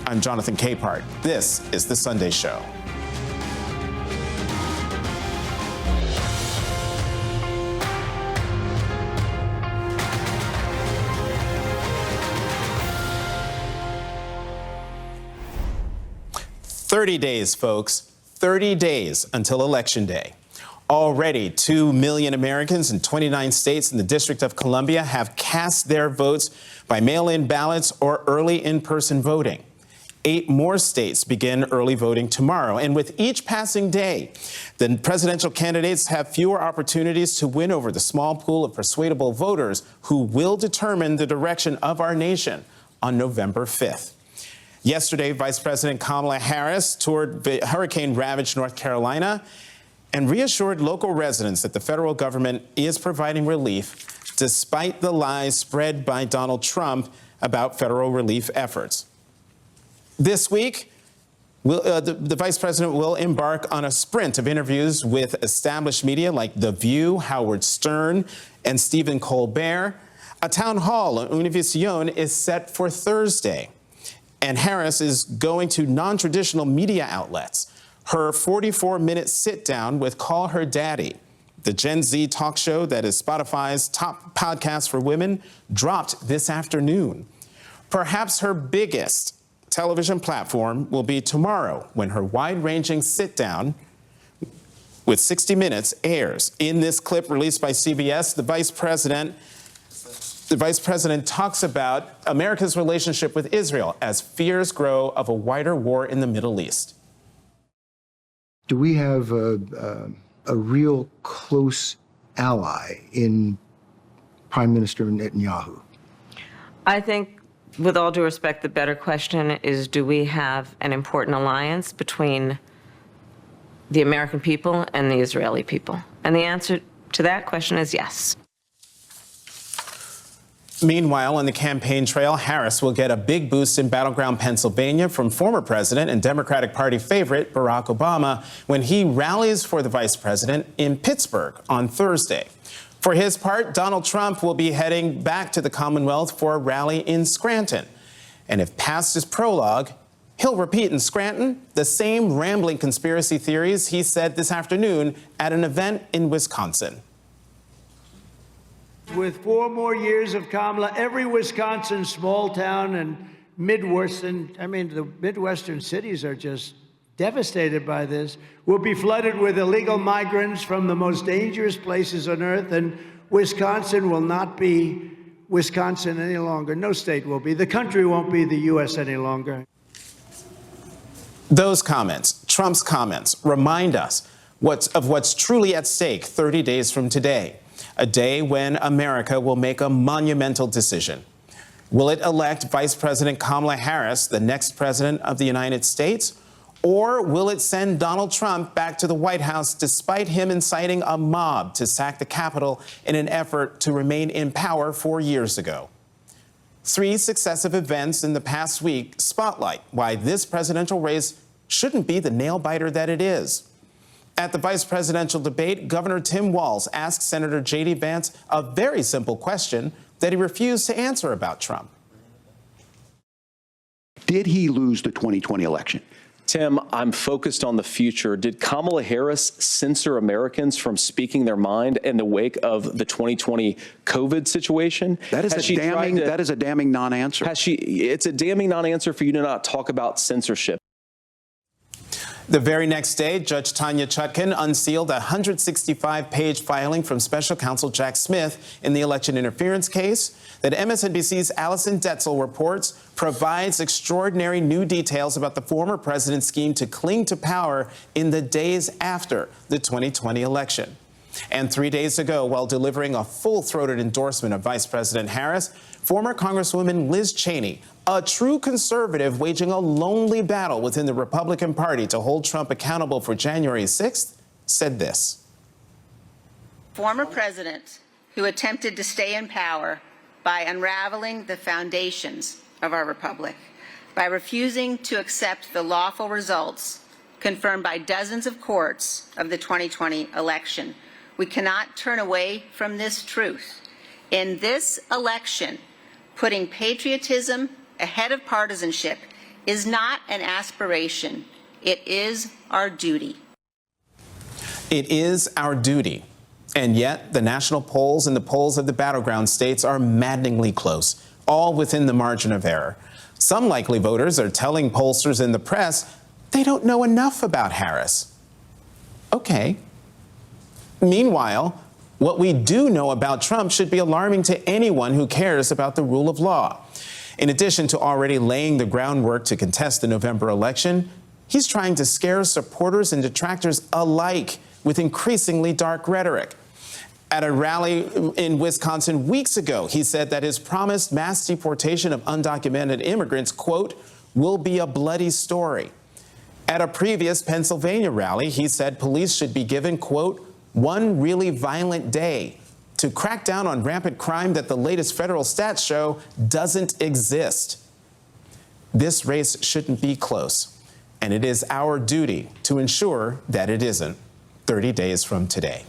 I'm Jonathan Capehart. This is The Sunday Show. "30 days, folks. 30 days until Election Day. Already, 2 million Americans in 29 states and the District of Columbia have cast their votes by mail-in ballots or early in-person voting. 8 more states begin early voting tomorrow. And with each passing day, the presidential candidates have fewer opportunities to win over the small pool of persuadable voters who will determine the direction of our nation on November 5th. Yesterday, Vice President Kamala Harris toured hurricane-ravaged North Carolina and reassured local residents that the federal government is providing relief despite the lies spread by Donald Trump about federal relief efforts. This week, the Vice President will embark on a sprint of interviews with established media like The View, Howard Stern, and Stephen Colbert. A town hall at Univision is set for Thursday. And Harris is going to non-traditional media outlets. Her 44-minute sit-down with Call Her Daddy, the Gen Z talk show that is Spotify's top podcast for women, dropped this afternoon. Perhaps her biggest television platform will be tomorrow when her wide-ranging sit-down with 60 Minutes airs. In this clip released by CBS, the Vice President talks about America's relationship with Israel as fears grow of a wider war in the Middle East. Do we have a real close ally in Prime Minister Netanyahu? I think, with all due respect, the better question is, do we have an important alliance between the American people and the Israeli people? And the answer to that question is yes. Meanwhile, on the campaign trail, Harris will get a big boost in battleground Pennsylvania from former president and Democratic Party favorite Barack Obama when he rallies for the vice president in Pittsburgh on Thursday. For his part, Donald Trump will be heading back to the Commonwealth for a rally in Scranton. And if past his prologue, he'll repeat in Scranton the same rambling conspiracy theories he said this afternoon at an event in Wisconsin. With 4 more years of Kamala, every Wisconsin small town and Midwestern, the Midwestern cities are just devastated by this, will be flooded with illegal migrants from the most dangerous places on earth, and Wisconsin will not be Wisconsin any longer. No state will be. The country won't be the U.S. any longer. Those comments, Trump's comments, remind us of what's truly at stake 30 days from today. A day when America will make a monumental decision. Will it elect Vice President Kamala Harris, the next president of the United States? Or will it send Donald Trump back to the White House despite him inciting a mob to sack the Capitol in an effort to remain in power 4 years ago? 3 successive events in the past week spotlight why this presidential race shouldn't be the nail-biter that it is. At the vice presidential debate, Governor Tim Walz asked Senator J.D. Vance a very simple question that he refused to answer about Trump. Did he lose the 2020 election? Tim, I'm focused on the future. Did Kamala Harris censor Americans from speaking their mind in the wake of the 2020 COVID situation? That is a damning non-answer. It's a damning non-answer for you to not talk about censorship. The very next day, Judge Tanya Chutkan unsealed a 165-page filing from special counsel Jack Smith in the election interference case that MSNBC's Allison Detzel reports provides extraordinary new details about the former president's scheme to cling to power in the days after the 2020 election. And 3 days ago, while delivering a full-throated endorsement of Vice President Harris, former Congresswoman Liz Cheney, a true conservative waging a lonely battle within the Republican Party to hold Trump accountable for January 6th, said this. Former president who attempted to stay in power by unraveling the foundations of our republic, by refusing to accept the lawful results confirmed by dozens of courts of the 2020 election. We cannot turn away from this truth. In this election, putting patriotism ahead of partisanship is not an aspiration. It is our duty. It is our duty. And yet, the national polls and the polls of the battleground states are maddeningly close, all within the margin of error. Some likely voters are telling pollsters in the press they don't know enough about Harris. Okay. Meanwhile, what we do know about Trump should be alarming to anyone who cares about the rule of law. In addition to already laying the groundwork to contest the November election, he's trying to scare supporters and detractors alike with increasingly dark rhetoric. At a rally in Wisconsin weeks ago, he said that his promised mass deportation of undocumented immigrants, quote, will be a bloody story. At a previous Pennsylvania rally, he said police should be given, quote, one really violent day to crack down on rampant crime that the latest federal stats show doesn't exist. This race shouldn't be close, and it is our duty to ensure that it isn't 30 days from today.